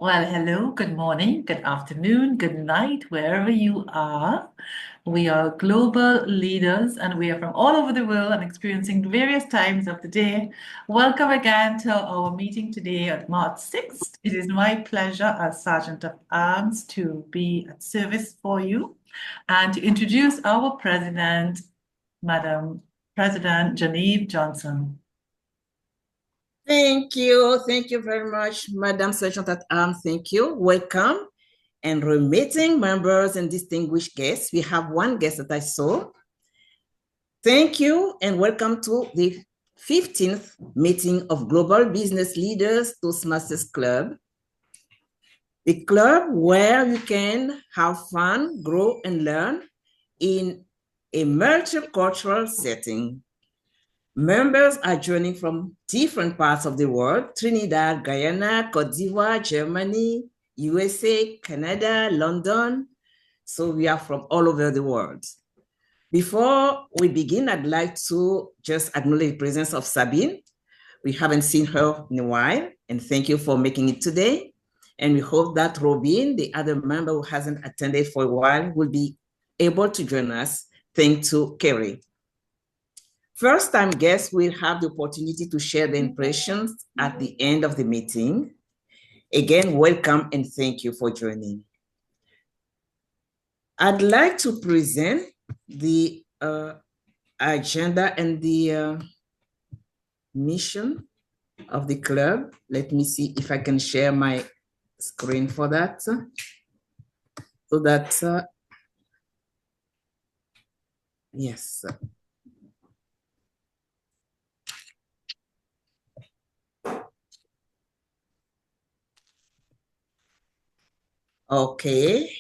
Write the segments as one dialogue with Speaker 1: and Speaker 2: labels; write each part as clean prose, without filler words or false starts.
Speaker 1: Well, hello, good morning, good afternoon, good night, wherever you are. We are global leaders and we are from all over the world and experiencing various times of the day. Welcome again to our meeting today on March 6th. It is my pleasure as Sergeant of Arms to be at service for you and to introduce our President, Madam President Genevieve Johnson.
Speaker 2: Thank you. Thank you very much, Madam Sergeant at Arms. Thank you. Welcome. And remitting members and distinguished guests. We have one guest that I saw. Thank you and welcome to the 15th meeting of Global Business Leaders Toastmasters Club. The club where you can have fun, grow, and learn in a multicultural setting. Members are joining from different parts of the world: Trinidad, Guyana, Cote d'Ivoire, Germany, USA, Canada, London. So we are from all over the world. Before we begin, I'd like to just acknowledge the presence of Sabine. We haven't seen her in a while, and thank you for making it today. And we hope that Robin, the other member who hasn't attended for a while, will be able to join us. Thanks to Kerry. First-time guests will have the opportunity to share their impressions at the end of the meeting. Again, welcome and thank you for joining. I'd like to present the agenda and the mission of the club. Let me see if I can share my screen for that. So that, yes. Okay.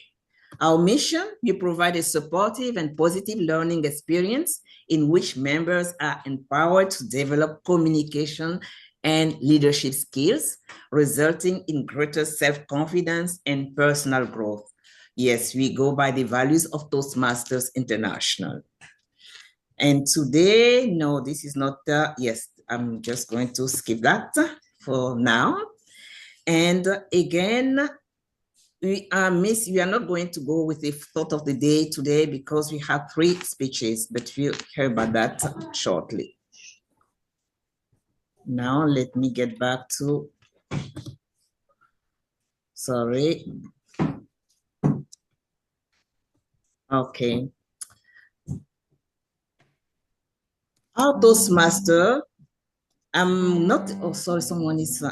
Speaker 2: Our mission, we provide a supportive and positive learning experience in which members are empowered to develop communication and leadership skills, resulting in greater self-confidence and personal growth. Yes, we go by the values of Toastmasters International. And today, no, this is not, yes, I'm just going to skip that for now. And again, we are not going to go with the thought of the day today because we have 3 speeches, but we'll hear about that shortly. Now, let me get back to, sorry. Okay. Our Toastmaster, I'm not, oh, sorry, someone is,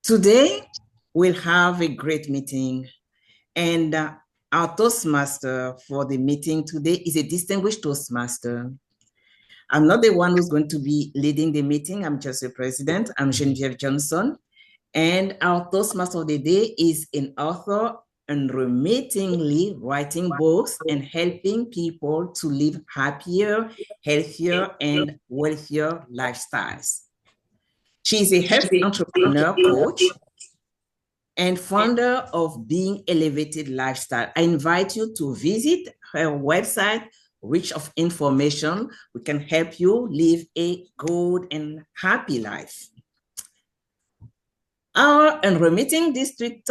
Speaker 2: today, we'll have a great meeting, and our Toastmaster for the meeting today is a distinguished Toastmaster. I'm not the one who's going to be leading the meeting. I'm just a president. I'm Genevieve Johnson, and our Toastmaster of the day is an author unremittingly writing books and helping people to live happier, healthier, and wealthier lifestyles. She's a health entrepreneur coach and founder of Being Elevated Lifestyle. I invite you to visit her website, rich of information. We can help you live a good and happy life. Our unremitting district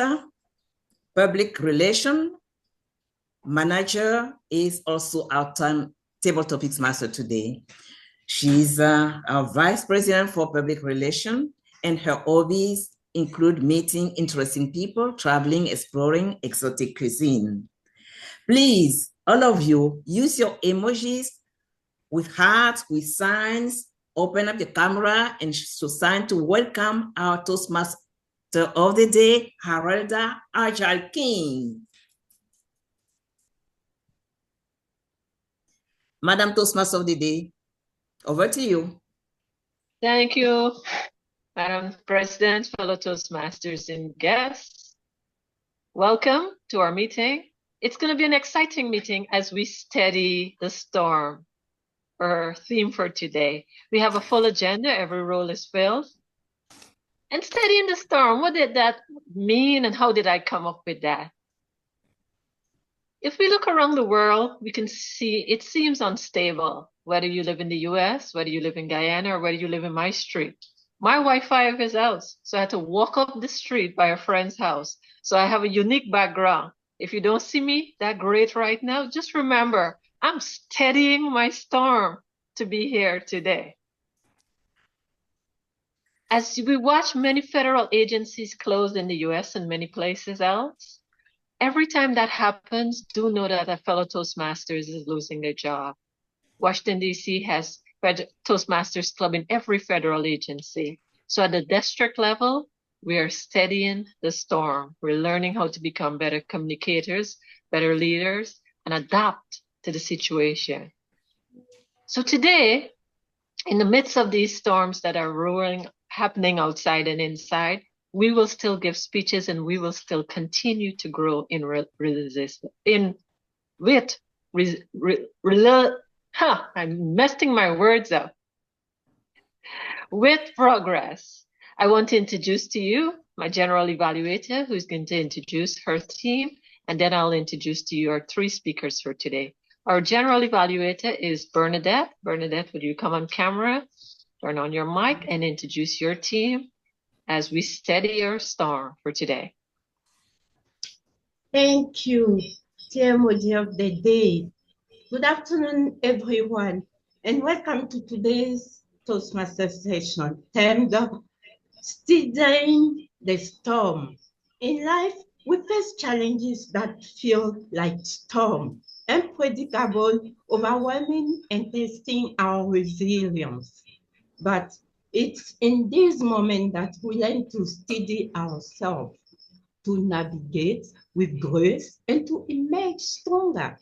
Speaker 2: public relation manager is also our table topics master today. She's our vice president for public relations, and her hobbies include meeting interesting people, traveling, exploring exotic cuisine. Please, all of you, use your emojis with hearts, with signs. Open up the camera and sign to welcome our Toastmaster of the day, Harolda Agile King. Madam Toastmaster of the day, over to you.
Speaker 3: Thank you, Madam President, fellow Toastmasters and guests. Welcome to our meeting. It's going to be an exciting meeting as we steady the storm. Our theme for today. We have a full agenda. Every role is filled. And steadying the storm, what did that mean and how did I come up with that? If we look around the world, we can see it seems unstable, whether you live in the US, whether you live in Guyana, or whether you live in my street. My Wi-Fi is out, so I had to walk up the street by a friend's house. So I have a unique background. If you don't see me that great right now, just remember, I'm steadying my storm to be here today. As we watch many federal agencies close in the US and many places else, every time that happens, do know that a fellow Toastmasters is losing their job. Washington, D.C. has Toastmasters Club in every federal agency. So at the district level, we are steadying the storm. We're learning how to become better communicators, better leaders, and adapt to the situation. So today, in the midst of these storms that are happening outside and inside, we will still give speeches and we will still continue to grow in I'm messing my words up. With progress. I want to introduce to you my general evaluator, who's going to introduce her team, and then I'll introduce to you our three speakers for today. Our general evaluator is Bernadette. Bernadette, would you come on camera, turn on your mic, and introduce your team as we steady your storm for today?
Speaker 4: Thank you, TMOD of the day. Good afternoon, everyone, and welcome to today's Toastmaster session, termed Steadying the Storm. In life, we face challenges that feel like storm, unpredictable, overwhelming, and testing our resilience. But it's in this moment that we learn to steady ourselves, to navigate with grace, and to emerge stronger.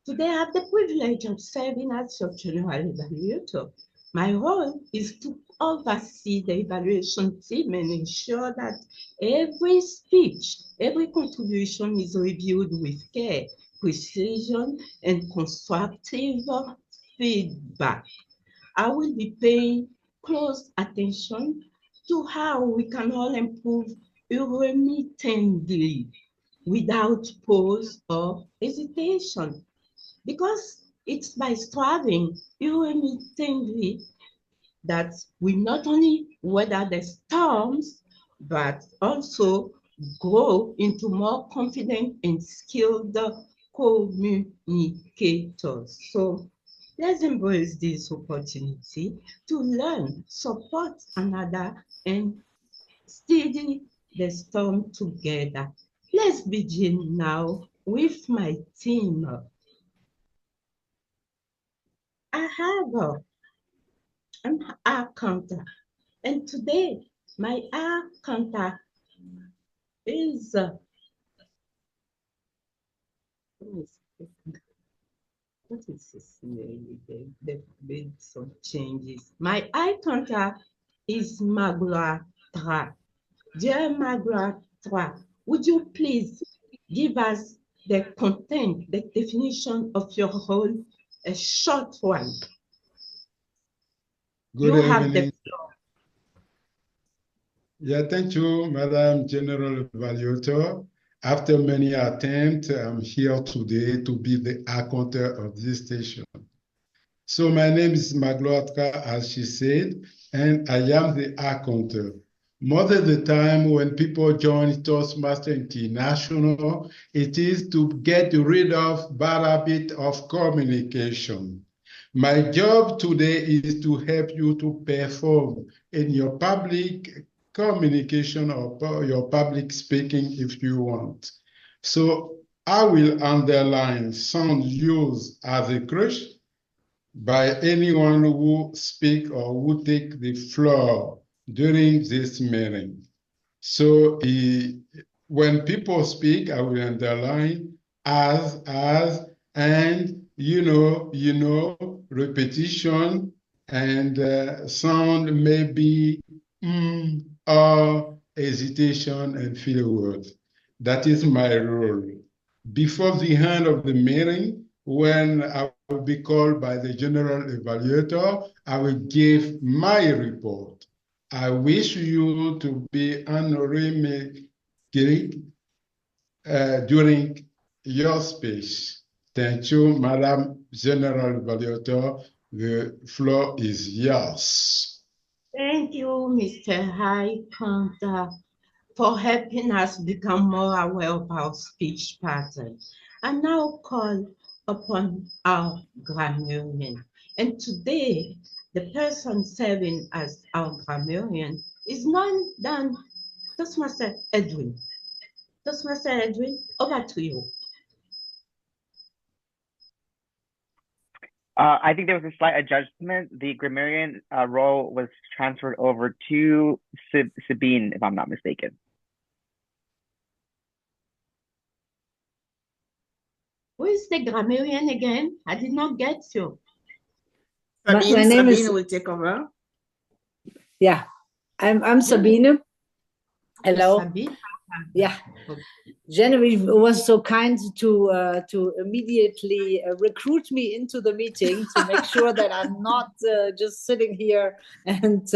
Speaker 4: Today, I have the privilege of serving as your general evaluator. My role is to oversee the evaluation team and ensure that every speech, every contribution is reviewed with care, precision, and constructive feedback. I will be paying close attention to how we can all improve unremittingly, without pause or hesitation. Because it's by striving unremittingly that we not only weather the storms, but also grow into more confident and skilled communicators. So let's embrace this opportunity to learn, support another, and steady the storm together. Let's begin now with my team. I have an R counter, and today my R counter is what is this name? They've made some changes. My eye counter is Magloire 3. Dear Magloire 3, would you please give us the content, the definition of your role, a short one?
Speaker 5: Good evening. Yeah, thank you, Madam General Evaluator. After many attempts, I'm here today to be the accountant of this station. So my name is Magloire, as she said, and I am the accountant. Most of the time when people join Toastmaster International, it is to get rid of bad habit of communication. My job today is to help you to perform in your public communication or your public speaking if you want. So I will underline sound used as a crutch by anyone who speak or who take the floor during this meeting. So when people speak, I will underline as, and, repetition, and sound maybe or hesitation and filler words. That is my role. Before the end of the meeting, when I will be called by the general evaluator, I will give my report. I wish you to be unremitting during your speech. Thank you, Madam General Evaluator. The floor is yours.
Speaker 4: Thank you, Mr. High Counter, for helping us become more aware of our speech patterns. I now call upon our grammarian. And today, the person serving as our grammarian is none than Toastmaster Edwin. Toastmaster Edwin, over to you.
Speaker 6: I think there was a slight adjustment. The grammarian role was transferred over to Sabine, if I'm not mistaken.
Speaker 4: Who is the grammarian again? I did not get you.
Speaker 2: Sabine,
Speaker 7: My name is
Speaker 2: Sabine will take over.
Speaker 7: Yeah, I'm Sabine. Hello.
Speaker 4: Sabine?
Speaker 7: Yeah, Genevieve was so kind to immediately recruit me into the meeting to make sure that I'm not just sitting here and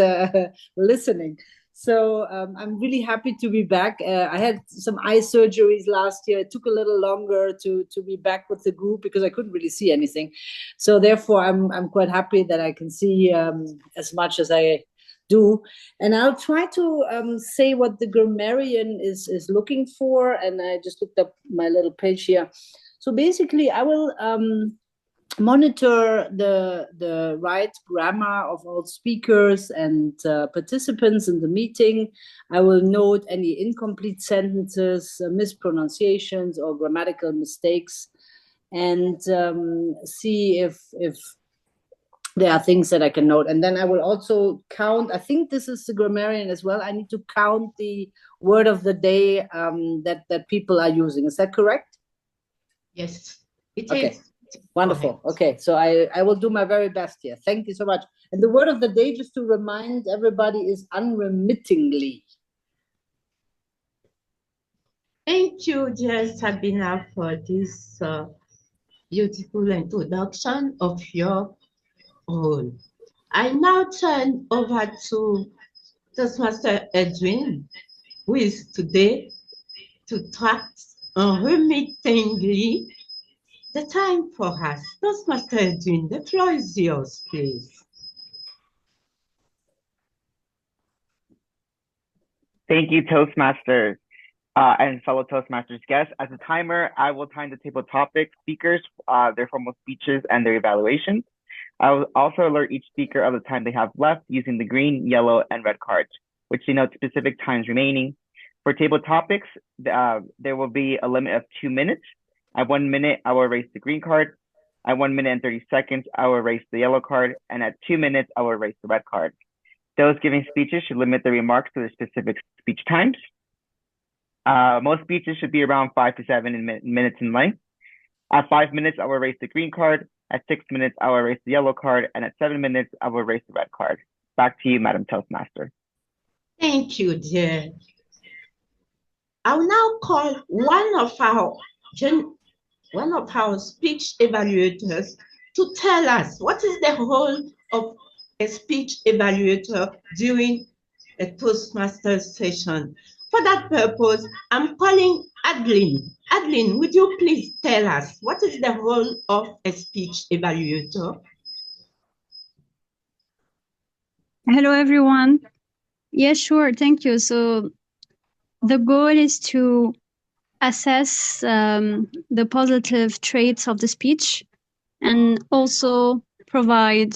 Speaker 7: listening. So I'm really happy to be back. I had some eye surgeries last year. It took a little longer to be back with the group because I couldn't really see anything. So therefore, I'm quite happy that I can see as much as I do. And I'll try to say what the grammarian is looking for. And I just looked up my little page here. So basically, I will monitor the right grammar of all speakers and participants in the meeting. I will note any incomplete sentences, mispronunciations, or grammatical mistakes, and see if there are things that I can note. And then I will also count. I think this is the grammarian as well. I need to count the word of the day that people are using. Is that correct?
Speaker 4: Yes, it
Speaker 7: Okay.
Speaker 4: is.
Speaker 7: Wonderful. Okay, so I will do my very best here. Thank you so much. And the word of the day, just to remind everybody, is unremittingly.
Speaker 4: Thank you, dear Sabina, for this beautiful introduction of your role. I now turn over to Toastmaster Edwin, who is today to track unremittingly the time for us. Toastmaster Edwin, the floor is yours, please.
Speaker 6: Thank you, Toastmasters and fellow Toastmasters guests. As a timer, I will time the table topic speakers, their formal speeches, and their evaluations. I will also alert each speaker of the time they have left using the green, yellow, and red cards, which denote specific times remaining. For table topics, there will be a limit of 2 minutes. At 1 minute, I will erase the green card. At 1 minute and 30 seconds, I will erase the yellow card. And at 2 minutes, I will erase the red card. Those giving speeches should limit their remarks to their specific speech times. Most speeches should be around 5 to 7 minutes in length. At 5 minutes, I will erase the green card. At 6 minutes, I will erase the yellow card. And at 7 minutes, I will erase the red card. Back to you, Madam Toastmaster.
Speaker 4: Thank you, dear. I'll now call one of our speech evaluators to tell us what is the role of a speech evaluator during a Toastmasters session. For that purpose, I'm calling Adeline. Adeline, would you please tell us what is the role of a speech evaluator?
Speaker 8: Hello, everyone. Yeah, sure. Thank you. So the goal is to assess the positive traits of the speech and also provide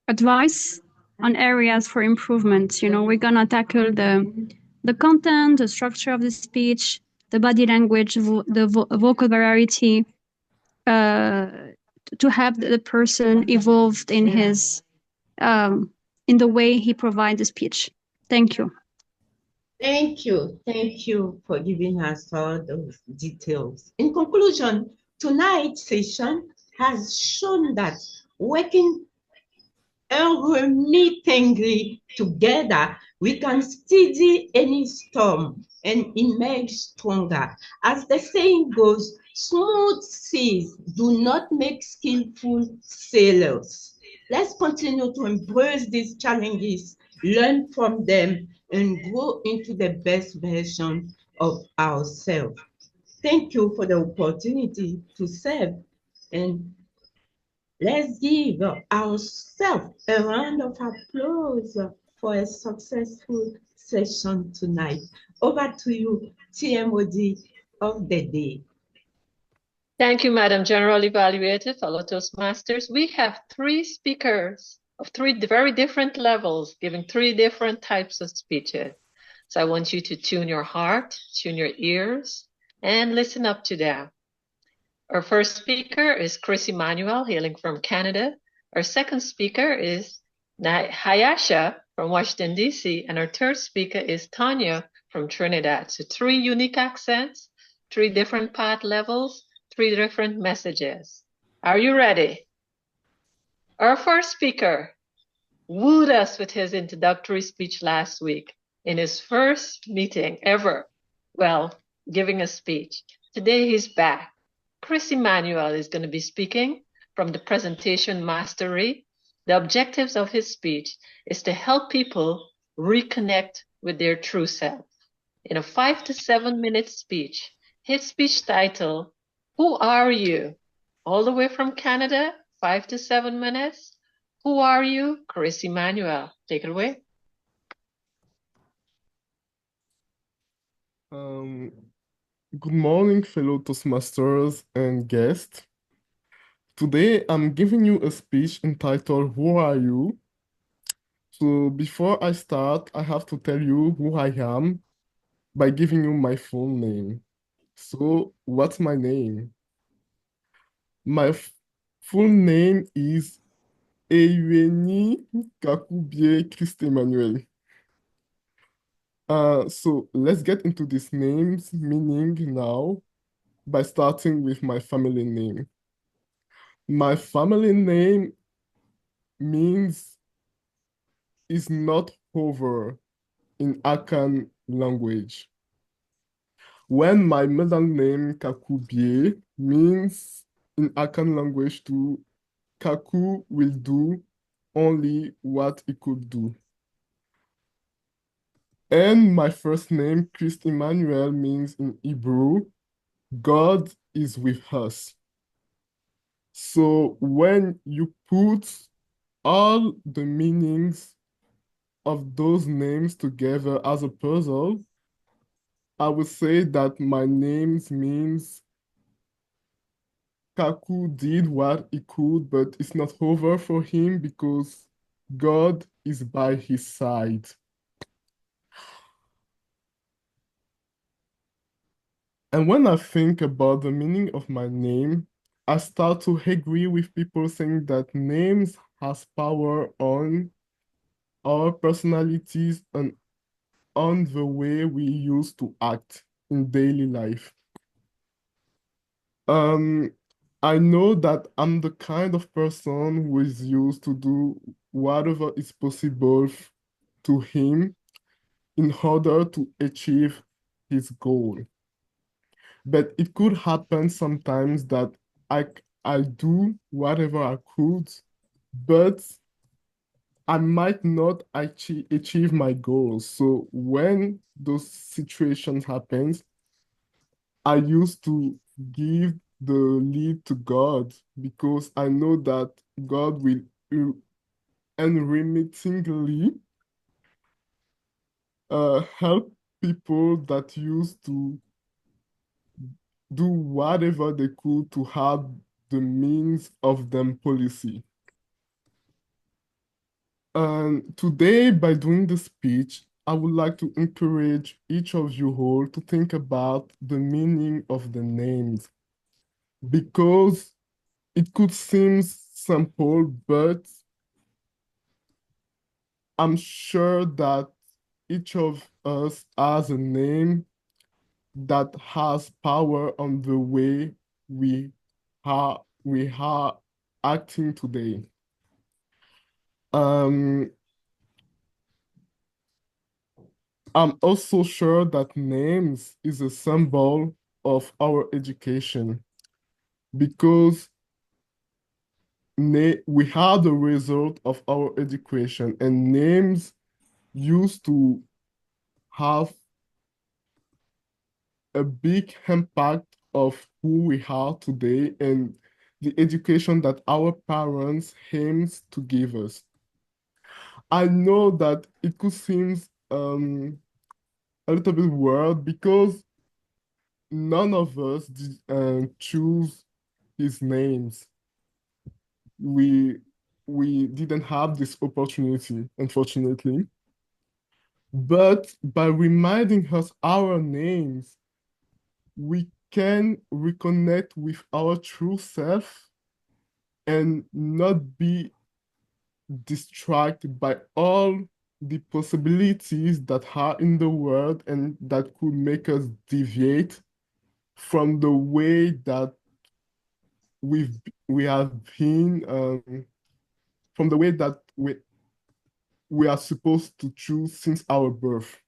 Speaker 8: advice on areas for improvement. You know, we're gonna tackle the content, the structure of the speech, the body language, the vocal variety, to have the person evolved in his in the way he provides the speech. Thank you.
Speaker 4: Thank you. Thank you for giving us all those details. In conclusion, tonight's session has shown that working unremittingly together, we can steady any storm and emerge stronger. As the saying goes, smooth seas do not make skillful sailors. Let's continue to embrace these challenges, learn from them, and grow into the best version of ourselves. Thank you for the opportunity to serve, and let's give ourselves a round of applause for a successful session tonight. Over to you, TMOD of the day.
Speaker 3: Thank you, Madam General Evaluator, fellow Toastmasters. We have three speakers of three very different levels, giving three different types of speeches. So I want you to tune your heart, tune your ears, and listen up to them. Our first speaker is Chris Emmanuel, hailing from Canada. Our second speaker is Hayasha from Washington, D.C. And our third speaker is Tanya from Trinidad. So three unique accents, three different part levels, three different messages. Are you ready? Our first speaker wooed us with his introductory speech last week in his first meeting ever. Well, giving a speech. Today he's back. Chris Emmanuel is going to be speaking from the presentation mastery. The objectives of his speech is to help people reconnect with their true self. In a 5 to 7 minute speech, his speech title, Who Are You? All the way from Canada, 5 to 7 minutes. Who are you? Chris Emmanuel. Take it away.
Speaker 9: Good morning, fellow Toastmasters and guests. Today, I'm giving you a speech entitled, Who Are You? So before I start, I have to tell you who I am by giving you my full name. So what's my name? My full name is Eyweni Kakubie Christ Emmanuel. So let's get into this name's meaning now by starting with my family name. My family name means is not over in Akan language. When my middle name Kakubie means in Akan language to Kaku will do only what he could do. And my first name, Christ Emmanuel, means in Hebrew, God is with us. So when you put all the meanings of those names together as a puzzle, I would say that my names means Kaku did what he could, but it's not over for him because God is by his side. And when I think about the meaning of my name, I start to agree with people saying that names has power on our personalities and on the way we used to act in daily life. I know that I'm the kind of person who is used to do whatever is possible to him in order to achieve his goal. But it could happen sometimes that I do whatever I could, but I might not achieve my goals. So when those situations happens, I used to give the lead to God because I know that God will unremittingly help people that used to do whatever they could to have the means of them policy. And today, by doing the speech, I would like to encourage each of you all to think about the meaning of the names because it could seem simple, but I'm sure that each of us has a name that has power on the way we are acting today. I'm also sure that names is a symbol of our education because we are the result of our education, and names used to have a big impact of who we are today and the education that our parents aims to give us. I know that it could seem a little bit weird because none of us choose his names. We didn't have this opportunity, unfortunately. But by reminding us our names, we can reconnect with our true self and not be distracted by all the possibilities that are in the world and that could make us deviate from the way that we have been from the way that we are supposed to choose since our birth.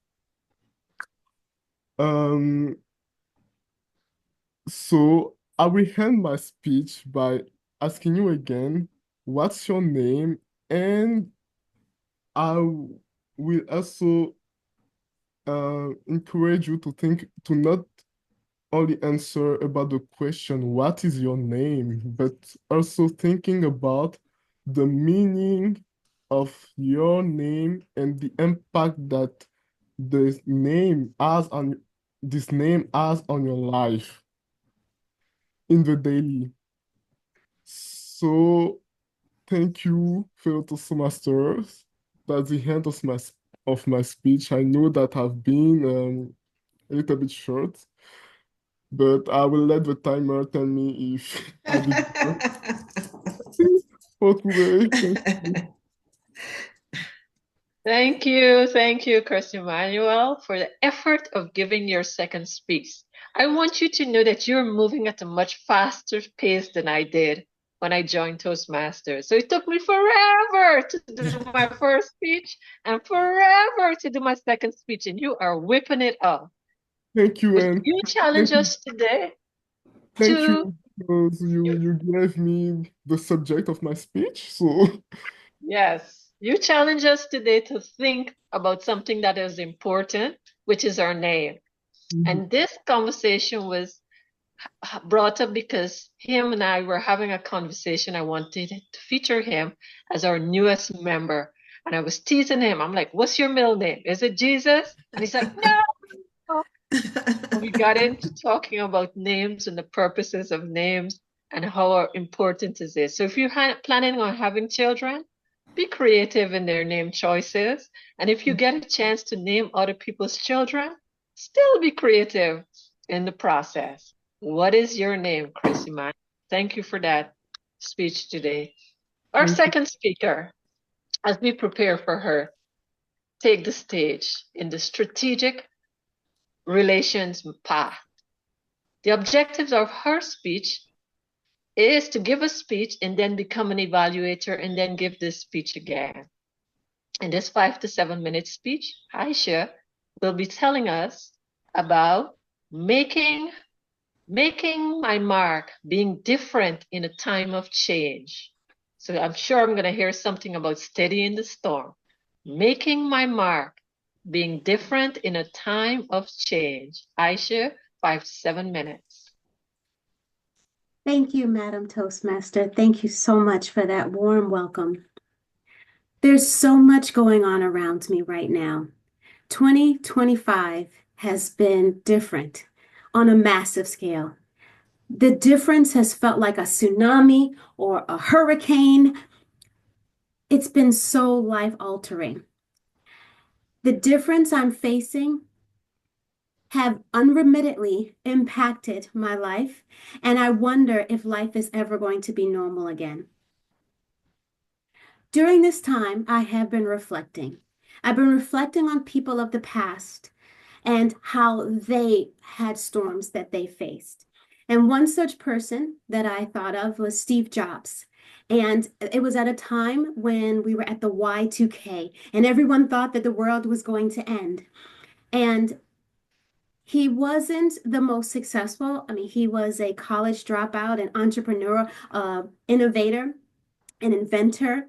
Speaker 9: So I will end my speech by asking you again, what's your name? And I will also encourage you to not only answer about the question, what is your name, but also thinking about the meaning of your name and the impact that this name has on your life in the daily. So thank you, fellow Toastmasters. That's the end of my speech. I know that I've been a little bit short, but I will let the timer tell me if I did enough for today. Thank you.
Speaker 3: Thank you, Chris Emmanuel, for the effort of giving your second speech. I want you to know that you're moving at a much faster pace than I did when I joined Toastmasters. So it took me forever to do my first speech and forever to do my second speech, and you are whipping it up.
Speaker 9: Thank you,
Speaker 3: But
Speaker 9: and
Speaker 3: you challenge us today
Speaker 9: thank
Speaker 3: to
Speaker 9: you because you gave me the subject of my speech. So
Speaker 3: Yes, you challenge us today to think about something that is important, which is our name. And this conversation was brought up because him and I were having a conversation. I wanted to feature him as our newest member. And I was teasing him. I'm like, what's your middle name? Is it Jesus? And he's like, no. We got into talking about names and the purposes of names and how important is it. So if you're planning on having children, be creative in their name choices. And if you get a chance to name other people's children, still be creative in the process. What is your name, Chrissy Man? Thank you for that speech today. Our second speaker, as we prepare for her, take the stage in the strategic relations path. The objectives of her speech is to give a speech and then become an evaluator and then give this speech again. In this 5 to 7 minute speech, Aisha will be telling us about making my mark, being different in a time of change. So I'm sure I'm going to hear something about steadying the storm. Making my mark, being different in a time of change. Aisha, 5 to 7 minutes.
Speaker 10: Thank you, Madam Toastmaster. Thank you so much for that warm welcome. There's so much going on around me right now. 2025 has been different on a massive scale. The difference has felt like a tsunami or a hurricane. It's been so life-altering. The difference I'm facing have unremittingly impacted my life, and I wonder if life is ever going to be normal again. During this time, I have been reflecting. I've been reflecting on people of the past and how they had storms that they faced. And one such person that I thought of was Steve Jobs. And it was at a time when we were at the Y2K, and everyone thought that the world was going to end. And he wasn't the most successful. I mean, he was a college dropout, an entrepreneur, innovator, an inventor.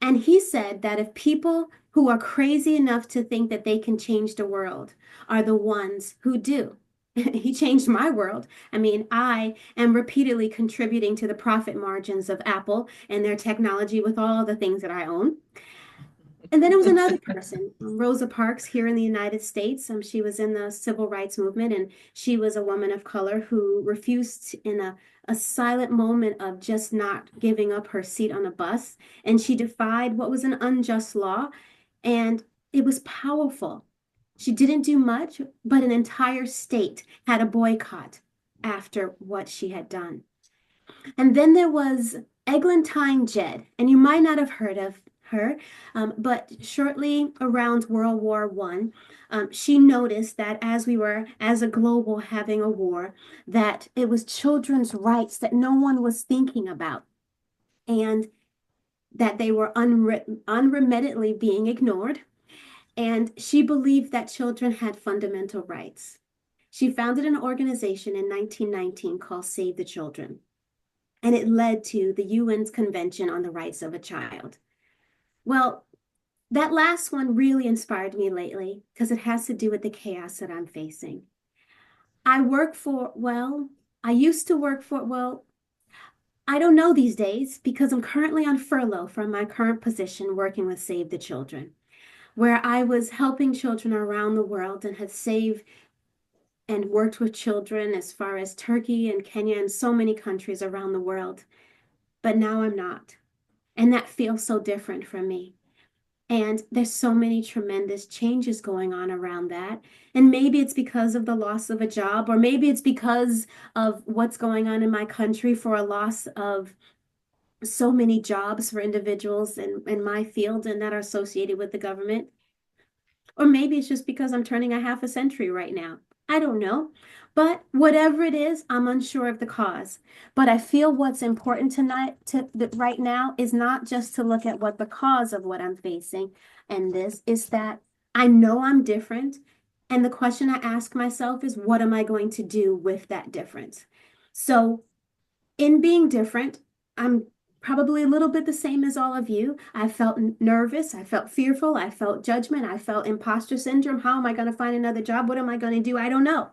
Speaker 10: And he said that if people who are crazy enough to think that they can change the world are the ones who do, he changed my world. I mean, I am repeatedly contributing to the profit margins of Apple and their technology with all the things that I own. And then it was another person, Rosa Parks, here in the United States. She was in the civil rights movement, and she was a woman of color who refused in a silent moment of just not giving up her seat on a bus. And she defied what was an unjust law, and it was powerful. She didn't do much, but an entire state had a boycott after what she had done. And then there was Eglantine Jed, and you might not have heard of her, but shortly around World War I, she noticed that as we were, as a global, having a war, that it was children's rights that no one was thinking about, and that they were unremittingly being ignored. And she believed that children had fundamental rights. She founded an organization in 1919 called Save the Children, and it led to the UN's Convention on the Rights of a Child. Well, that last one really inspired me lately because it has to do with the chaos that I'm facing. I used to work for, I don't know these days because I'm currently on furlough from my current position working with Save the Children, where I was helping children around the world and had saved and worked with children as far as Turkey and Kenya and so many countries around the world. But now I'm not. And that feels so different from me. And there's so many tremendous changes going on around that. And maybe it's because of the loss of a job, or maybe it's because of what's going on in my country for a loss of so many jobs for individuals in my field and that are associated with the government. Or maybe it's just because I'm turning a half a century right now. I don't know. But whatever it is, I'm unsure of the cause. But I feel what's important right now is not just to look at what the cause of what I'm facing, and this is that I know I'm different. And the question I ask myself is, what am I going to do with that difference? So in being different, I'm probably a little bit the same as all of you. I felt nervous. I felt fearful. I felt judgment. I felt imposter syndrome. How am I going to find another job? What am I going to do? I don't know.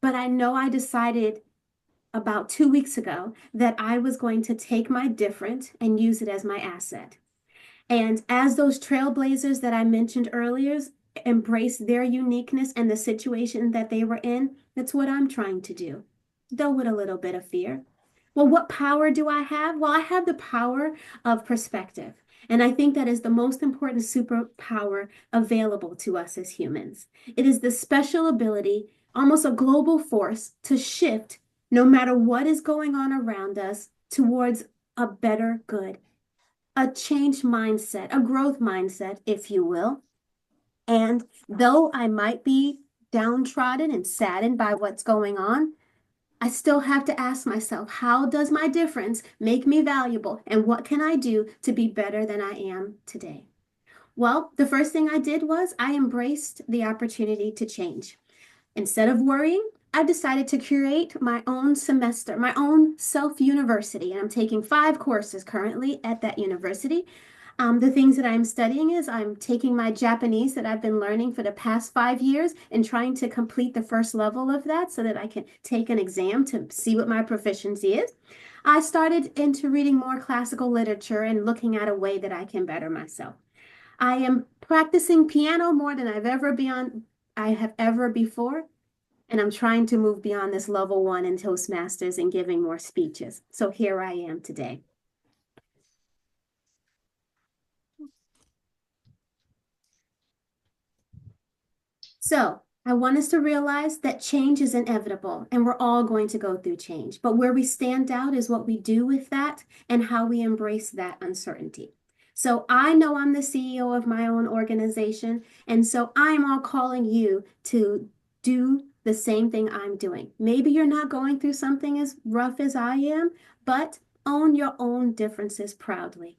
Speaker 10: But I know I decided about 2 weeks ago that I was going to take my different and use it as my asset. And as those trailblazers that I mentioned earlier embrace their uniqueness and the situation that they were in, that's what I'm trying to do, though with a little bit of fear. Well, what power do I have? Well, I have the power of perspective. And I think that is the most important superpower available to us as humans. It is the special ability, almost a global force, to shift no matter what is going on around us towards a better good, a changed mindset, a growth mindset, if you will. And though I might be downtrodden and saddened by what's going on, I still have to ask myself, how does my difference make me valuable? And what can I do to be better than I am today? Well, the first thing I did was I embraced the opportunity to change. Instead of worrying, I decided to create my own semester, my own self-university. And I'm taking 5 courses currently at that university. The things that I'm studying is I'm taking my Japanese that I've been learning for the past 5 years and trying to complete the first level of that so that I can take an exam to see what my proficiency is. I started into reading more classical literature and looking at a way that I can better myself. I am practicing piano more than I have ever before. And I'm trying to move beyond this level 1 in Toastmasters and giving more speeches. So here I am today. So I want us to realize that change is inevitable and we're all going to go through change. But where we stand out is what we do with that and how we embrace that uncertainty. So I know I'm the CEO of my own organization. And so I'm all calling you to do the same thing I'm doing. Maybe you're not going through something as rough as I am, but own your own differences proudly.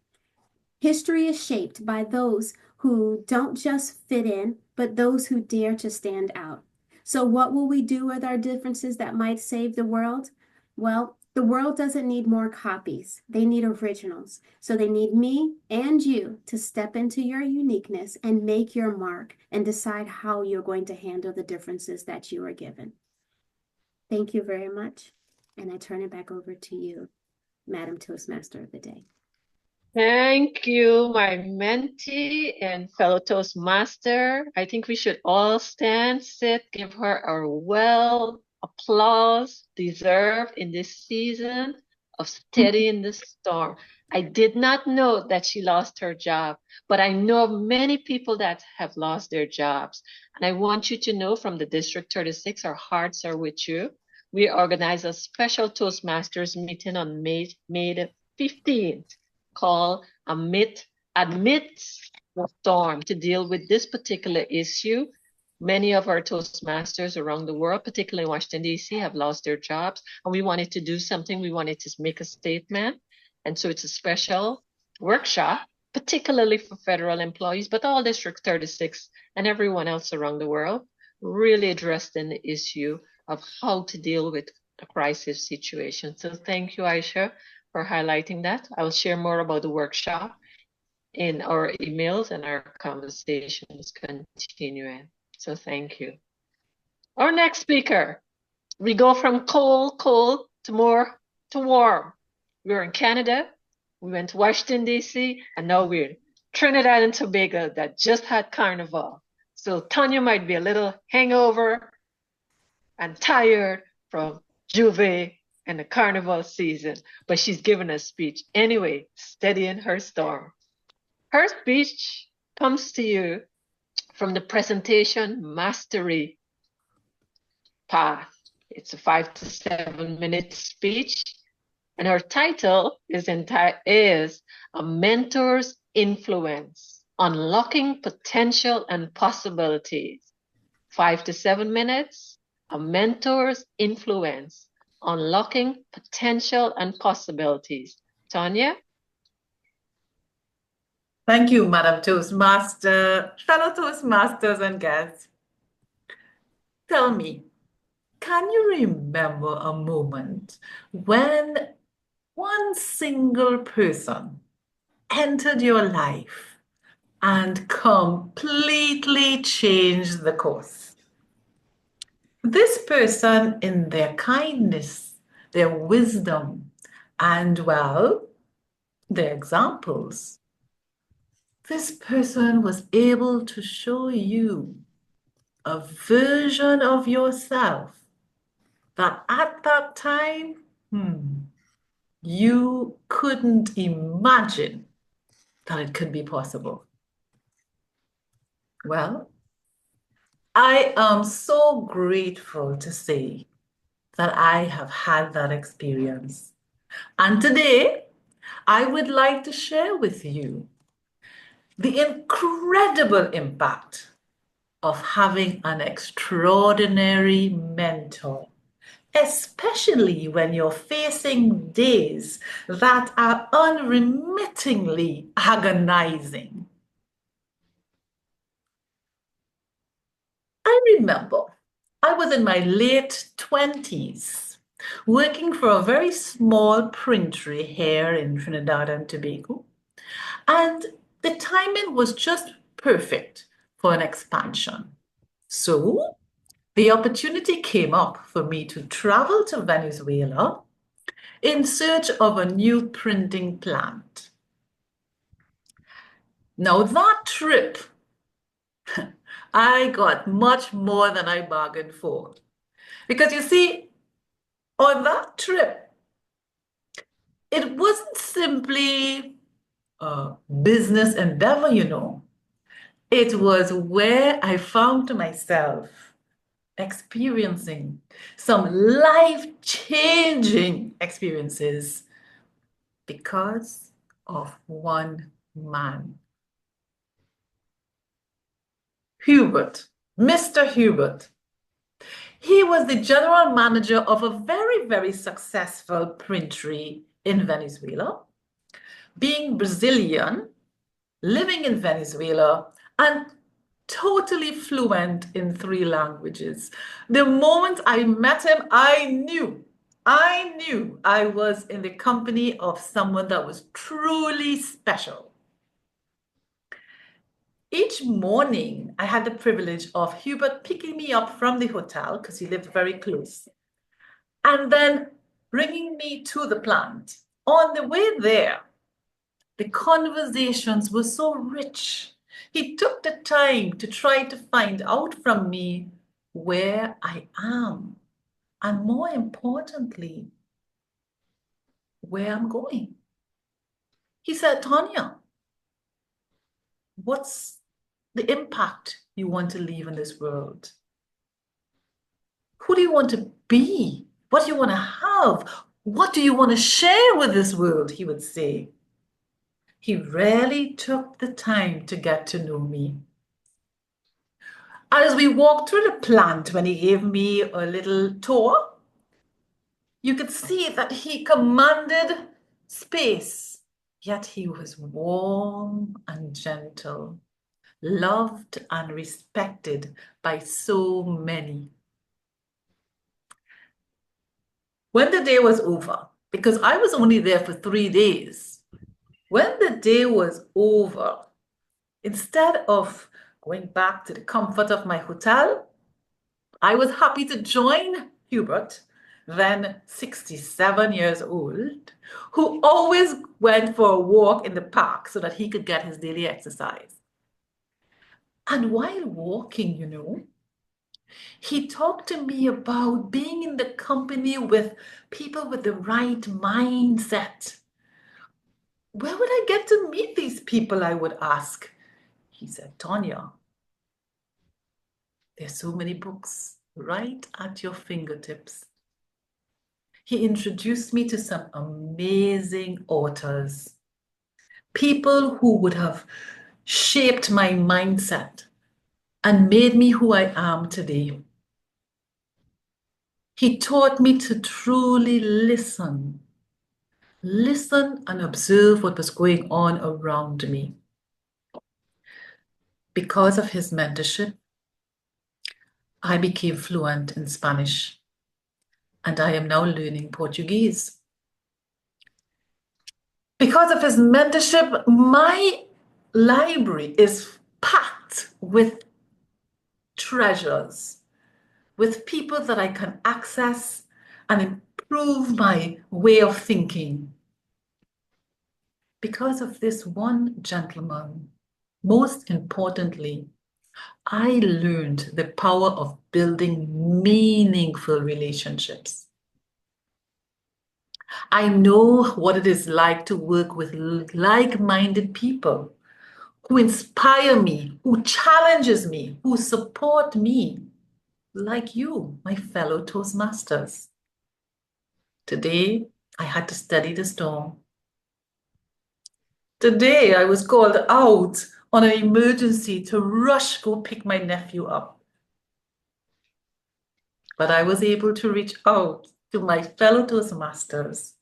Speaker 10: History is shaped by those who don't just fit in, but those who dare to stand out. So what will we do with our differences that might save the world? Well, the world doesn't need more copies. They need originals. So they need me and you to step into your uniqueness and make your mark and decide how you're going to handle the differences that you are given. Thank you very much. And I turn it back over to you, Madam Toastmaster of the Day.
Speaker 3: Thank you, my mentee and fellow Toastmaster. I think we should all stand, sit, give her a well applause deserved in this season of steadying the storm. I did not know that she lost her job, but I know of many people that have lost their jobs. And I want you to know from the District 36, our hearts are with you. We organize a special Toastmasters meeting on May the 15th. Called Amidst the Storm to deal with this particular issue. Many of our Toastmasters around the world, particularly in Washington, D.C., have lost their jobs, and we wanted to do something. We wanted to make a statement. And so it's a special workshop, particularly for federal employees, but all District 36 and everyone else around the world, really addressing the issue of how to deal with a crisis situation. So thank you, Aisha, for highlighting that. I'll share more about the workshop in our emails and our conversations continuing. So thank you. Our next speaker, we go from cold to warm. We're in Canada, we went to Washington, D.C., and now we're in Trinidad and Tobago that just had Carnival. So Tanya might be a little hangover and tired from Juve and the Carnival season, but she's given a speech anyway, steadying her storm. Her speech comes to you from the presentation mastery path. It's a 5 to 7 minute speech, and her title is A Mentor's Influence, Unlocking Potential and Possibilities. 5 to 7 minutes, A Mentor's Influence, Unlocking Potential and Possibilities. Tanya?
Speaker 1: Thank you, Madam Toastmaster, fellow Toastmasters and guests. Tell me, can you remember a moment when one single person entered your life and completely changed the course? This person, in their kindness, their wisdom, and, well, their examples, this person was able to show you a version of yourself that at that time, you couldn't imagine that it could be possible. Well, I am so grateful to say that I have had that experience. And today, I would like to share with you the incredible impact of having an extraordinary mentor, especially when you're facing days that are unremittingly agonizing. I remember I was in my late 20s working for a very small printery here in Trinidad and Tobago, and the timing was just perfect for an expansion. So the opportunity came up for me to travel to Venezuela in search of a new printing plant. Now that trip, I got much more than I bargained for. Because you see, on that trip, it wasn't simply a business endeavor, you know. It was where I found myself experiencing some life-changing experiences because of one man. Hubert, Mr. Hubert. He was the general manager of a very, very successful printery in Venezuela, being Brazilian, living in Venezuela, and totally fluent in 3 languages. The moment I met him, I knew I was in the company of someone that was truly special. Each morning, I had the privilege of Hubert picking me up from the hotel, because he lived very close, and then bringing me to the plant. On the way there, The conversations were so rich. He took the time to try to find out from me where I am, and more importantly, where I'm going. He said, Tanya, what's the impact you want to leave in this world? Who do you want to be? What do you want to have? What do you want to share with this world? He would say. He rarely took the time to get to know me. As we walked through the plant, when he gave me a little tour, you could see that he commanded space, yet he was warm and gentle, loved and respected by so many. When the day was over, because I was only there for 3 days, when the day was over, instead of going back to the comfort of my hotel, I was happy to join Hubert, then 67 years old, who always went for a walk in the park so that he could get his daily exercise. And while walking, he talked to me about being in the company with people with the right mindset. Where would I get to meet these people, I would ask. He said, Tanya, there's so many books right at your fingertips. He introduced me to some amazing authors, people who would have shaped my mindset and made me who I am today. He taught me to truly listen and observe what was going on around me. Because of his mentorship, I became fluent in Spanish, and I am now learning Portuguese. Because of his mentorship, my library is packed with treasures, with people that I can access and improve my way of thinking. Because of this one gentleman, most importantly, I learned the power of building meaningful relationships. I know what it is like to work with like-minded people who inspire me, who challenges me, who support me, like you, my fellow Toastmasters. Today, I had to study the storm. Today, I was called out on an emergency to rush go pick my nephew up. But I was able to reach out to my fellow Toastmasters,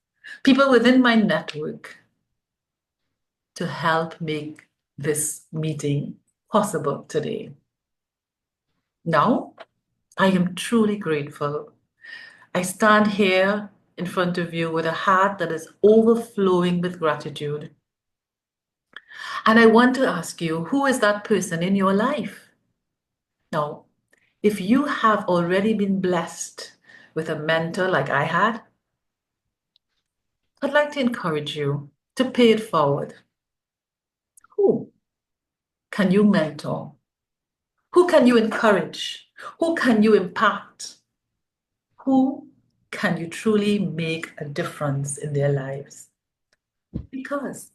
Speaker 1: people within my network, to help make this meeting possible today. Now, I am truly grateful. I stand here in front of you with a heart that is overflowing with gratitude. And I want to ask you, who is that person in your life? Now, if you have already been blessed with a mentor like I had, I'd like to encourage you to pay it forward. Who can you mentor? Who can you encourage? Who can you impact? Who can you truly make a difference in their lives? Because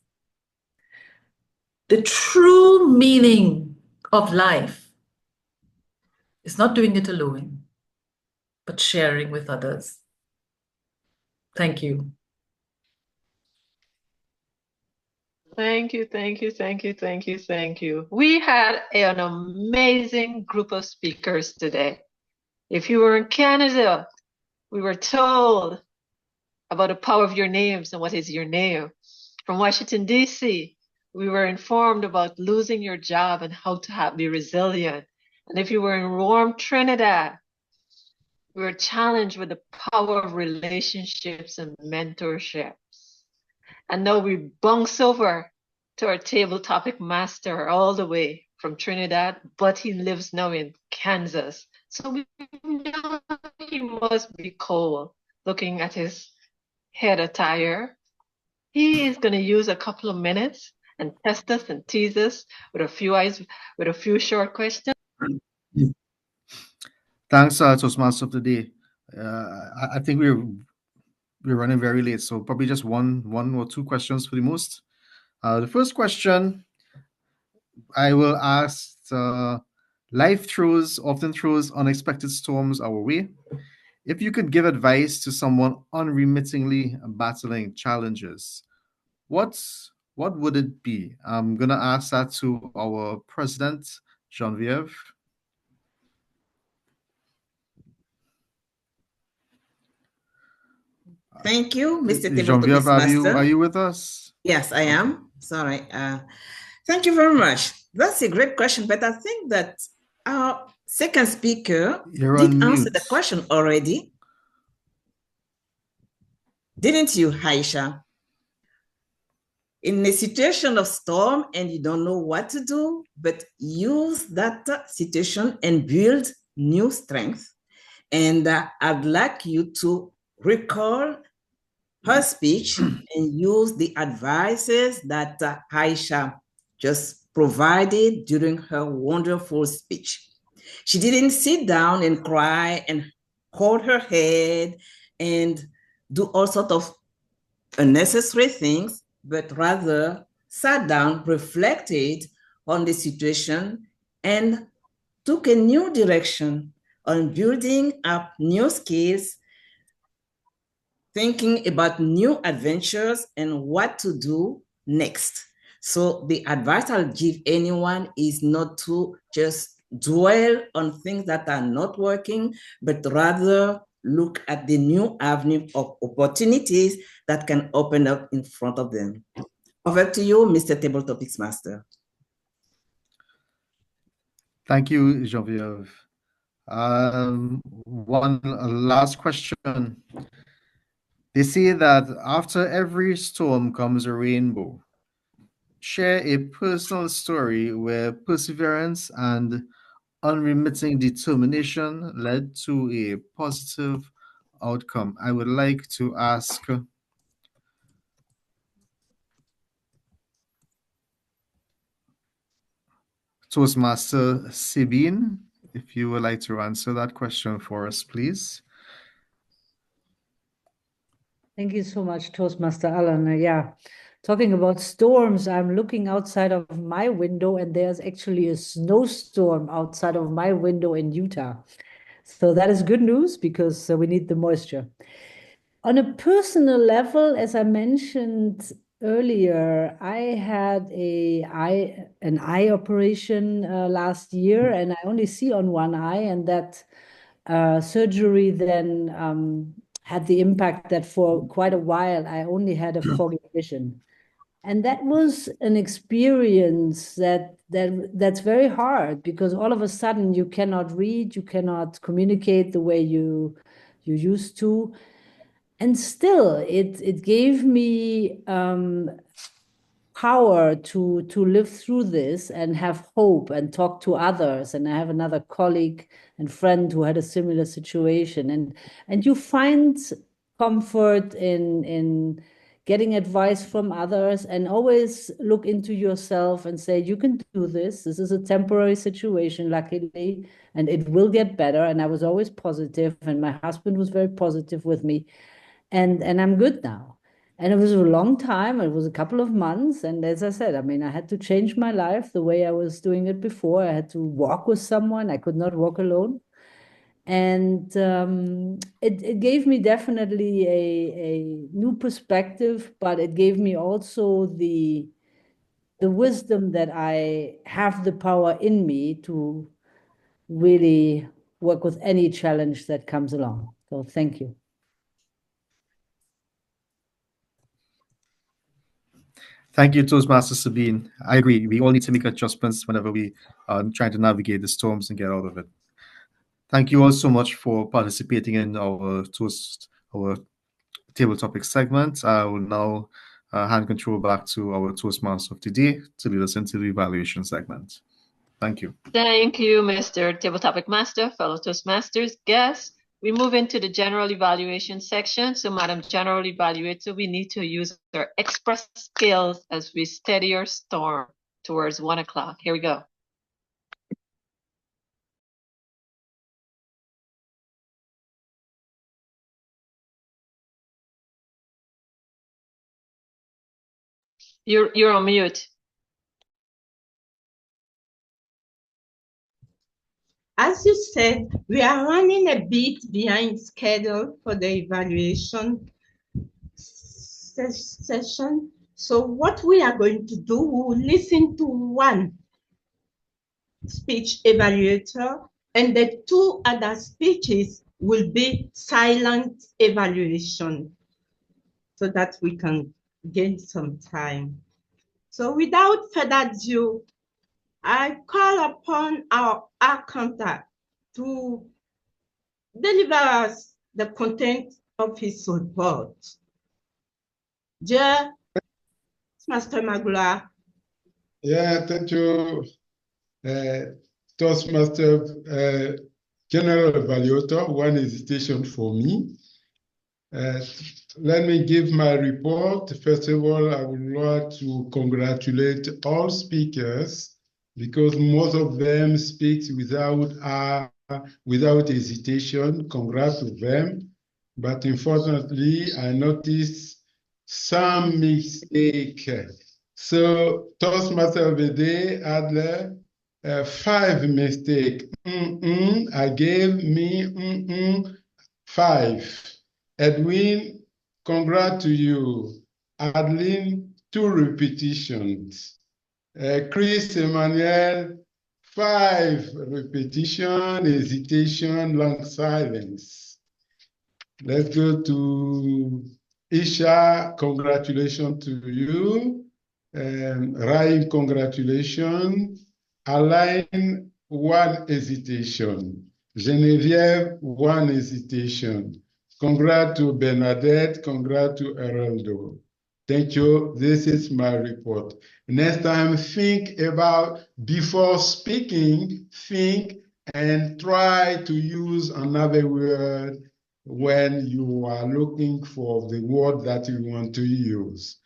Speaker 1: the true meaning of life is not doing it alone, but sharing with others. Thank you.
Speaker 3: Thank you, thank you, thank you, thank you, thank you. We had an amazing group of speakers today. If you were in Canada, we were told about the power of your names and what is your name. From Washington, D.C., we were informed about losing your job and how to be resilient. And if you were in warm Trinidad, we were challenged with the power of relationships and mentorships. And now we bounce over to our table topic master all the way from Trinidad, but he lives now in Kansas. So we know he must be cold looking at his head attire. He is going to use a couple of minutes and test us and tease us with a few short questions.
Speaker 11: Thanks, Toastmaster of the day. I think we're running very late, so probably just one or two questions for the most. The first question I will ask: life often throws unexpected storms our way. If you could give advice to someone unremittingly battling challenges, what would it be? I'm gonna ask that to our president, Genevieve.
Speaker 2: Thank you, Mr.
Speaker 11: Genevieve,
Speaker 2: Master.
Speaker 11: are you with us?
Speaker 2: Yes, I am. Sorry. Thank you very much. That's a great question, but I think that our second speaker did answer the question already. Didn't you, Aisha? In a situation of storm and you don't know what to do, but use that situation and build new strength. And I'd like you to recall her speech and use the advices that Aisha just provided during her wonderful speech. She didn't sit down and cry and hold her head and do all sorts of unnecessary things, but rather sat down, reflected on the situation, and took a new direction on building up new skills, thinking about new adventures and what to do next. So the advice I'll give anyone is not to just dwell on things that are not working, but rather look at the new avenue of opportunities that can open up in front of them. Over to you, Mr. Table Topics Master.
Speaker 11: Thank you, Genevieve. One last question. They say that after every storm comes a rainbow. Share a personal story where perseverance and unremitting determination led to a positive outcome. I would like to ask Toastmaster Sabine, if you would like to answer that question for us, please.
Speaker 7: Thank you so much, Toastmaster Alan. Yeah, talking about storms, I'm looking outside of my window and there's actually a snowstorm outside of my window in Utah. So that is good news because we need the moisture. On a personal level, as I mentioned earlier, I had an eye operation last year and I only see on one eye, and that surgery then had the impact that for quite a while I only had a foggy vision. And that was an experience that's very hard because all of a sudden you cannot read, you cannot communicate the way you used to. And still it gave me power to live through this and have hope and talk to others. And I have another colleague and friend who had a similar situation. And you find comfort in getting advice from others and always look into yourself and say, you can do this. This is a temporary situation, luckily, and it will get better. And I was always positive, and my husband was very positive with me. And I'm good now. And it was a long time. It was a couple of months. And as I said, I mean, I had to change my life the way I was doing it before. I had to walk with someone. I could not walk alone. And it gave me definitely a new perspective, but it gave me also the wisdom that I have the power in me to really work with any challenge that comes along. So thank you.
Speaker 11: Thank you, Toastmaster Sabine. I agree. We all need to make adjustments whenever we are trying to navigate the storms and get out of it. Thank you all so much for participating in our table topic segment. I will now hand control back to our Toastmaster of the day to lead us into the evaluation segment. Thank you.
Speaker 3: Thank you, Mr. Table Topic Master, fellow Toastmasters, guests. We move into the general evaluation section. So, Madam General Evaluator, we need to use our express skills as we steady our storm towards 1 o'clock. Here we go. You're on mute.
Speaker 4: As you said, we are running a bit behind schedule for the evaluation session. So what we are going to do, we will listen to one speech evaluator, and the two other speeches will be silent evaluation so that we can gain some time. So without further ado, I call upon our accountant to deliver us the content of his report. Dear Master Magula.
Speaker 5: Yeah, thank you, Toastmaster General Evaluator. One hesitation for me. Let me give my report. First of all, I would like to congratulate all speakers because most of them speak without hesitation. Congrats to them. But unfortunately, I noticed some mistake. So Toastmaster of the day had 5 mistakes. I gave me 5. Edwin, congrats to you. Adeline, 2 repetitions. Chris Emmanuel, 5 repetition, hesitation, long silence. Let's go to Isha, congratulations to you. Ryan, congratulations. Alain, 1 hesitation. Geneviève, 1 hesitation. Congrats to Bernadette, congrats to Heraldo. Thank you. This is my report. Next time, think about, before speaking, think and try to use another word when you are looking for the word that you want to use.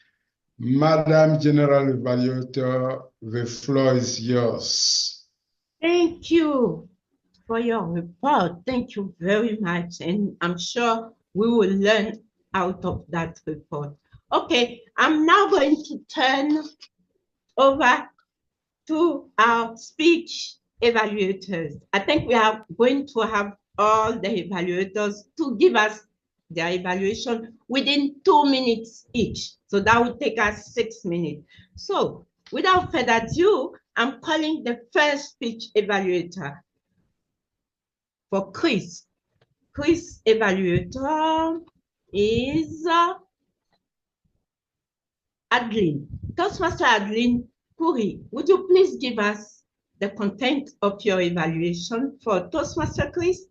Speaker 5: Madam General Evaluator, the floor is yours.
Speaker 4: Thank you for your report. Thank you very much. And I'm sure we will learn out of that report. Okay, I'm now going to turn over to our speech evaluators. I think we are going to have all the evaluators to give us their evaluation within 2 minutes each. So that would take us 6 minutes. So without further ado, I'm calling the first speech evaluator for Chris. Chris evaluator is Adeline. Toastmaster Adeline Kuri, would you please give us the content of your evaluation for Toastmaster Chris?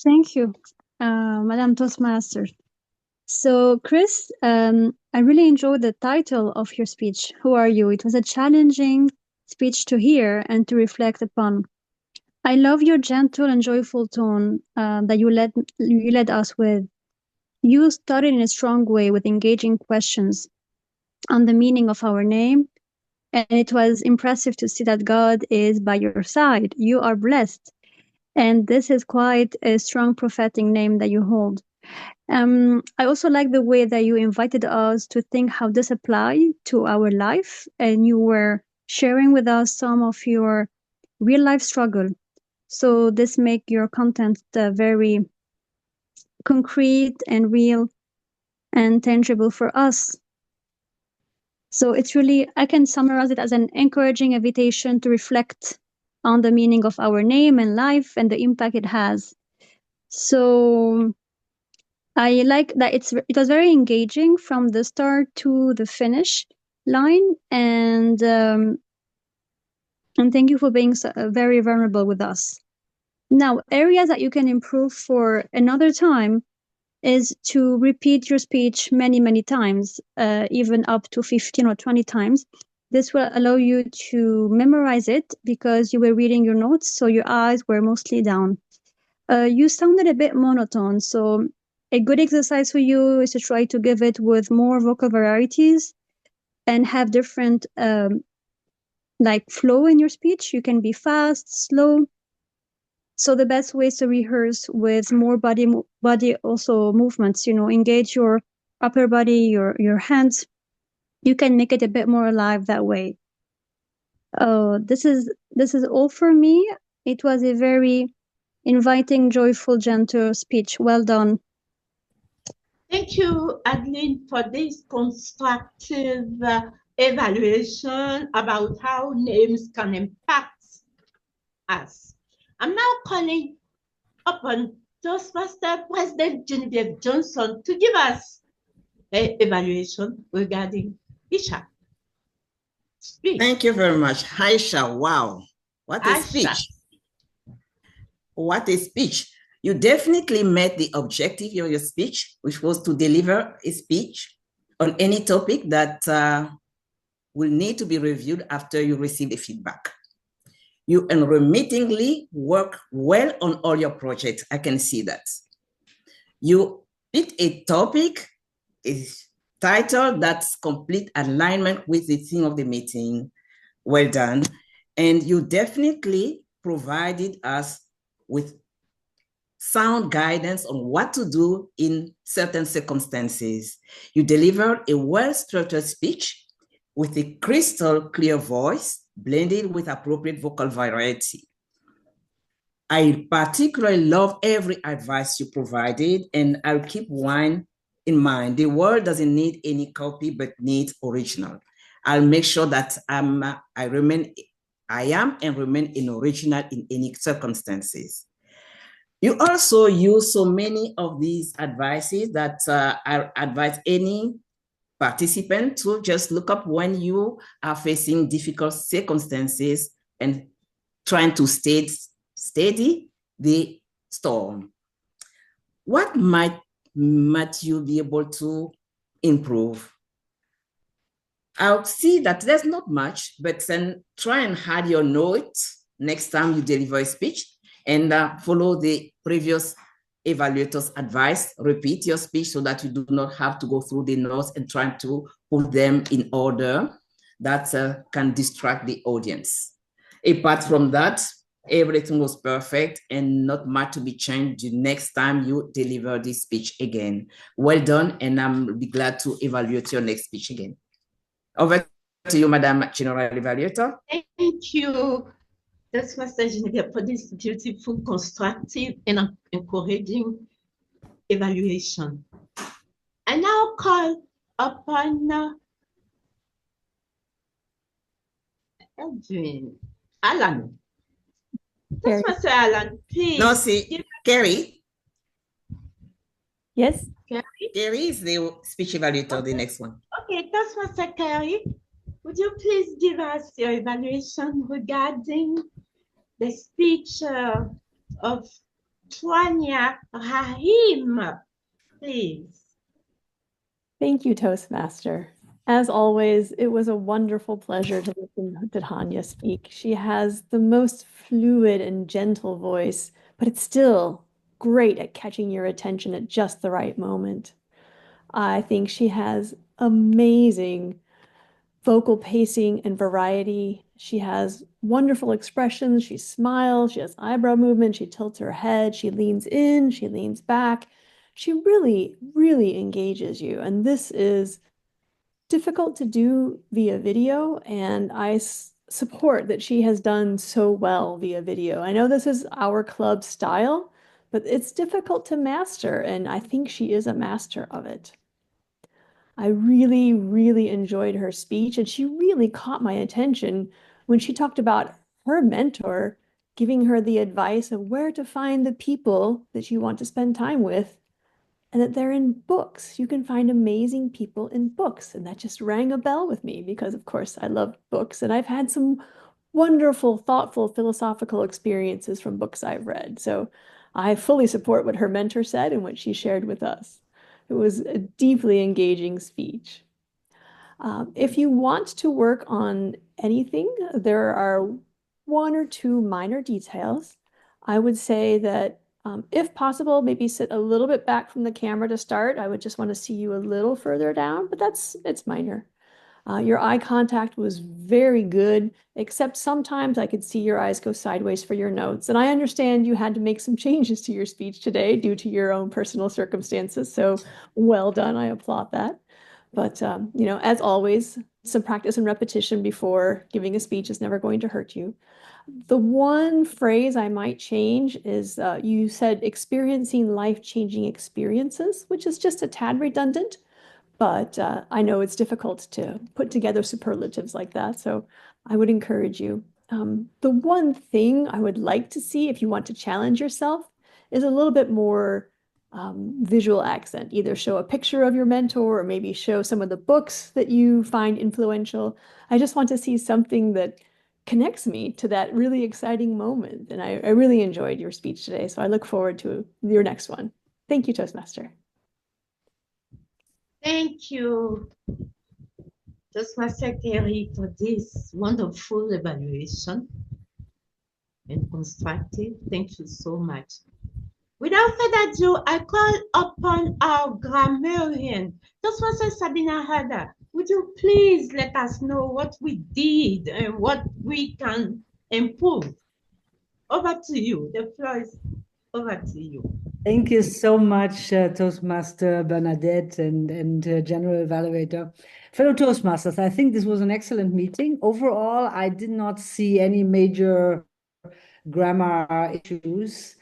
Speaker 8: Thank you, Madam Toastmaster. So, Chris, I really enjoyed the title of your speech. Who are you? It was a challenging speech to hear and to reflect upon. I love your gentle and joyful tone that you led us with. You started in a strong way with engaging questions on the meaning of our name, and it was impressive to see that God is by your side. You are blessed, and this is quite a strong prophetic name that you hold. I also like the way that you invited us to think how this applies to our life, and you were sharing with us some of your real life struggle. So this make your content very concrete and real and tangible for us. So it's really, I can summarize it as an encouraging invitation to reflect on the meaning of our name and life and the impact it has. So I like that it was very engaging from the start to the finish line, and thank you for being very vulnerable with us. Now, areas that you can improve for another time is to repeat your speech many, many times, even up to 15 or 20 times. This will allow you to memorize it because you were reading your notes, so your eyes were mostly down. you sounded a bit monotone. So a good exercise for you is to try to give it with more vocal varieties and have different like flow in your speech. You can be fast, slow. So the best way is to rehearse with more body also movements, you know, engage your upper body, your hands. You can make it a bit more alive that way. This is all for me. It was a very inviting, joyful, gentle speech. Well done.
Speaker 4: Thank you, Adeline, for this constructive evaluation about how names can impact us. I'm now calling upon Toastmaster President Genevieve Johnson to give us an evaluation regarding Isha. Speak.
Speaker 2: Thank you very much. Aisha, wow. What a speech. What a speech. You definitely met the objective of your speech, which was to deliver a speech on any topic that will need to be reviewed after you receive the feedback. You unremittingly work well on all your projects. I can see that. You picked a topic, a title that's complete alignment with the theme of the meeting. Well done. And you definitely provided us with sound guidance on what to do in certain circumstances. You delivered a well-structured speech with a crystal clear voice blended with appropriate vocal variety. I particularly love every advice you provided, and I'll keep one in mind. The world doesn't need any copy, but needs original. I'll make sure that I am and remain an original in any circumstances. You also use so many of these advices that I advise any participant to just look up when you are facing difficult circumstances and trying to stay steady the storm. What might you be able to improve? I'll see that there's not much, but then try and add your notes next time you deliver a speech and follow the previous evaluator's advice. Repeat your speech so that you do not have to go through the notes and try to put them in order. That can distract the audience. Apart from that, everything was perfect and not much to be changed the next time you deliver this speech again. Well done, and I'm be glad to evaluate your next speech again. Over to you, Madam General Evaluator.
Speaker 4: Thank you, Toastmaster Genevieve, for this beautiful, constructive, and encouraging evaluation. I now call upon Alan. Toastmaster Alan, please.
Speaker 2: No, see, Carrie.
Speaker 12: Yes?
Speaker 2: Carrie is the speech evaluator,
Speaker 4: Okay.
Speaker 2: the next one.
Speaker 4: Okay, Toastmaster Carrie, would you please give us your evaluation regarding the speech of Twania Rahim, please?
Speaker 12: Thank you, Toastmaster. As always, it was a wonderful pleasure to listen to Tanya speak. She has the most fluid and gentle voice, but it's still great at catching your attention at just the right moment. I think she has amazing vocal pacing and variety. She has wonderful expressions. She smiles, she has eyebrow movement, she tilts her head, she leans in, she leans back. She really, really engages you. And this is difficult to do via video, and I support that she has done so well via video. I know this is our club style, but it's difficult to master, and I think she is a master of it. I really, really enjoyed her speech, and she really caught my attention when she talked about her mentor giving her the advice of where to find the people that you want to spend time with, and that they're in books. You can find amazing people in books. And that just rang a bell with me because, of course, I love books, and I've had some wonderful, thoughtful, philosophical experiences from books I've read. So I fully support what her mentor said and what she shared with us. It was a deeply engaging speech. If you want to work on anything, there are one or two minor details. I would say that If possible, maybe sit a little bit back from the camera to start. I would just want to see you a little further down, but it's minor. Your eye contact was very good, except sometimes I could see your eyes go sideways for your notes. And I understand you had to make some changes to your speech today due to your own personal circumstances. So well done. I applaud that. But, as always, some practice and repetition before giving a speech is never going to hurt you. The one phrase I might change is you said experiencing life-changing experiences, which is just a tad redundant. But I know it's difficult to put together superlatives like that, so I would encourage you. The one thing I would like to see if you want to challenge yourself is a little bit more visual accent. Either show a picture of your mentor or maybe show some of the books that you find influential. I just want to see something that connects me to that really exciting moment. And I really enjoyed your speech today, so I look forward to your next one. Thank you, Toastmaster.
Speaker 4: Thank you, Toastmaster Kerry, for this wonderful evaluation and constructive. Thank you so much. Without further ado, I call upon our grammarian, Toastmaster Sabina Hada. Would you please let us know what we did and what we can improve? Over to you. The floor is over to you.
Speaker 13: Thank you so much, Toastmaster Bernadette and General Evaluator. Fellow Toastmasters, I think this was an excellent meeting. Overall, I did not see any major grammar issues.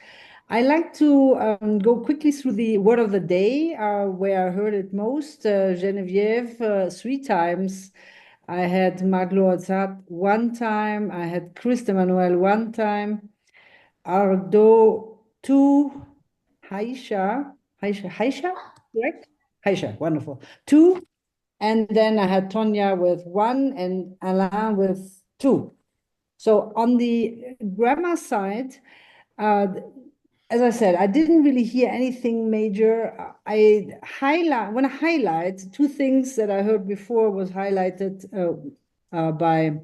Speaker 13: I like to go quickly through the word of the day, where I heard it most. Geneviève, 3 times. I had Magloazat 1 time. I had Christ Emmanuel 1 time. Ardo 2. Haisha, correct? Haisha, wonderful. 2. And then I had Tonya with 1 and Alain with 2. So on the grammar side, as I said, I didn't really hear anything major. I want to highlight 2 things that I heard before was highlighted by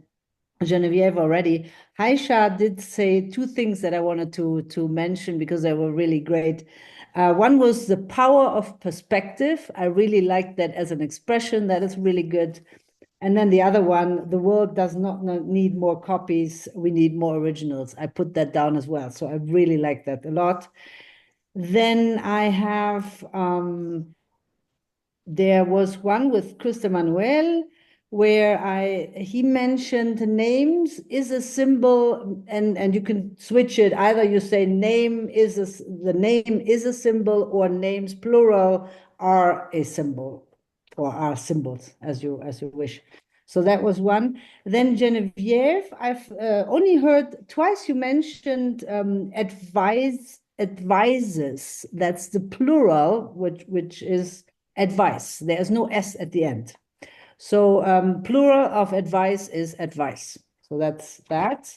Speaker 13: Geneviève already. Haisha did say 2 things that I wanted to mention because they were really great. One was the power of perspective. I really liked that as an expression. That is really good. And then the other one, the world does not need more copies. We need more originals. I put that down as well. So I really like that a lot. Then I have, there was one with Christ Emmanuel where he mentioned names is a symbol, and you can switch it. Either you say the name is a symbol, or names plural are a symbol, or are symbols, as you wish. So that was one. Then Geneviève, I've only heard twice you mentioned advises. That's the plural, which is advice. There's no S at the end. So plural of advice is advice. So that's that.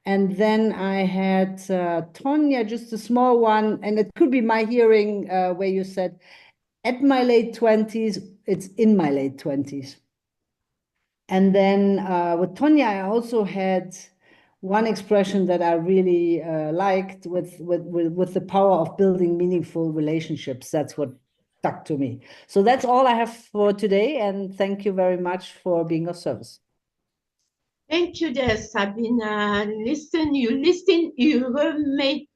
Speaker 13: And then I had Tonya, just a small one, and it could be my hearing where you said, at my late 20s, it's in my late 20s. And then with Tonya, I also had one expression that I really liked with the power of building meaningful relationships. That's what stuck to me. So that's all I have for today, and thank you very much for being of service.
Speaker 4: Thank you, dear Sabina. You remade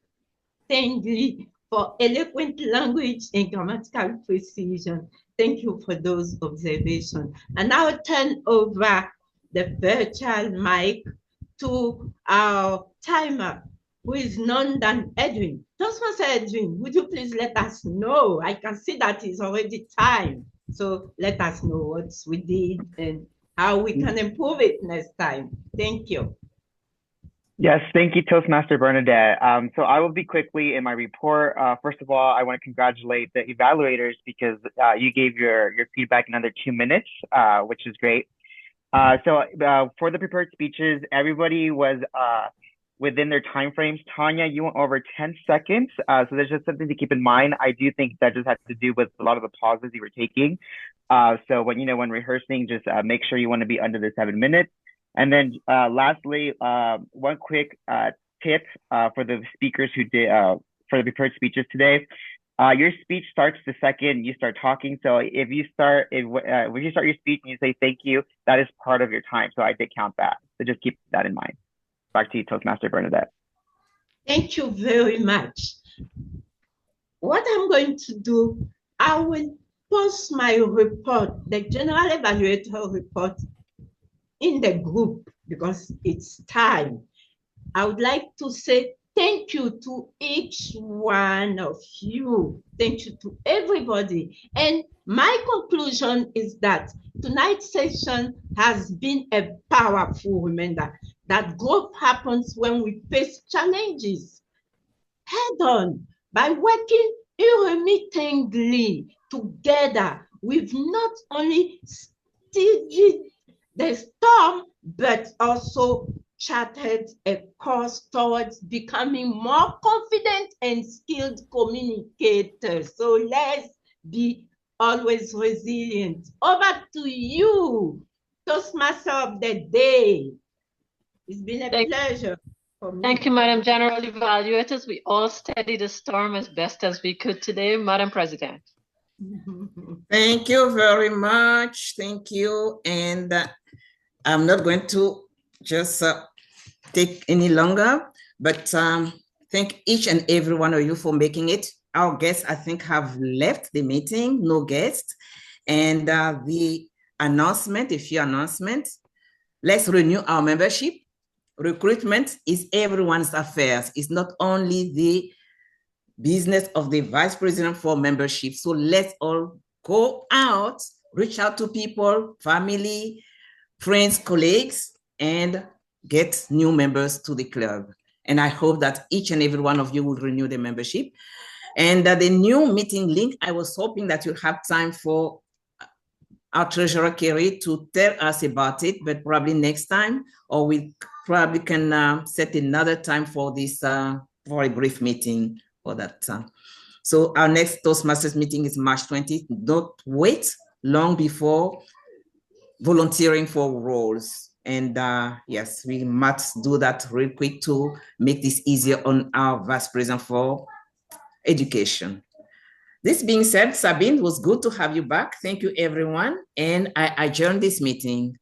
Speaker 4: for eloquent language and grammatical precision. Thank you for those observations. And now I turn over the virtual mic to our timer, who is none than Edwin. Toastmaster Edwin, would you please let us know? I can see that it's already time. So let us know what we did and how we can improve it next time. Thank you.
Speaker 6: Yes, thank you, Toastmaster Bernadette. So I will be quickly in my report. First of all, I want to congratulate the evaluators because you gave your feedback in under 2 minutes, which is great. So for the prepared speeches, everybody was within their time frames. Tonya, you went over 10 seconds. So there's just something to keep in mind. I do think that just has to do with a lot of the pauses you were taking. So when rehearsing, just make sure you want to be under the 7 minutes. And then lastly, one quick tip for the speakers who did for the prepared speeches today. Your speech starts the second you start talking. So if you start when you start your speech and you say thank you, that is part of your time. So I did count that. So just keep that in mind. Back to you, Toastmaster Bernadette.
Speaker 4: Thank you very much. What I'm going to do, I will post my report, the General Evaluator report, in the group because it's time. I would like to say thank you to each one of you. Thank you to everybody. And my conclusion is that tonight's session has been a powerful reminder that growth happens when we face challenges head on by working unremittingly together. We've not only staged the storm, but also charted a course towards becoming more confident and skilled communicators. So let's be always resilient. Over to you, Toastmaster of the day. It's been a pleasure for me.
Speaker 3: Thank you, Madam General Evaluators. We all steadied the storm as best as we could today, Madam President.
Speaker 2: Thank you very much. Thank you. And I'm not going to just take any longer, but thank each and every one of you for making it. Our guests, I think, have left the meeting, no guests. And the announcement, a few announcements. Let's renew our membership. Recruitment is everyone's affairs. It's not only the business of the Vice President for membership. So let's all go out, reach out to people, family, friends, colleagues, and get new members to the club. And I hope that each and every one of you will renew the membership. And the new meeting link, I was hoping that you'll have time for our treasurer, Kerry, to tell us about it, but probably next time, or we probably can set another time for this, for a brief meeting for that. So our next Toastmasters meeting is March 20th. Don't wait long before volunteering for roles. And yes, we must do that real quick to make this easier on our Vice President for Education. This being said, Sabine, it was good to have you back. Thank you, everyone. And I adjourn this meeting.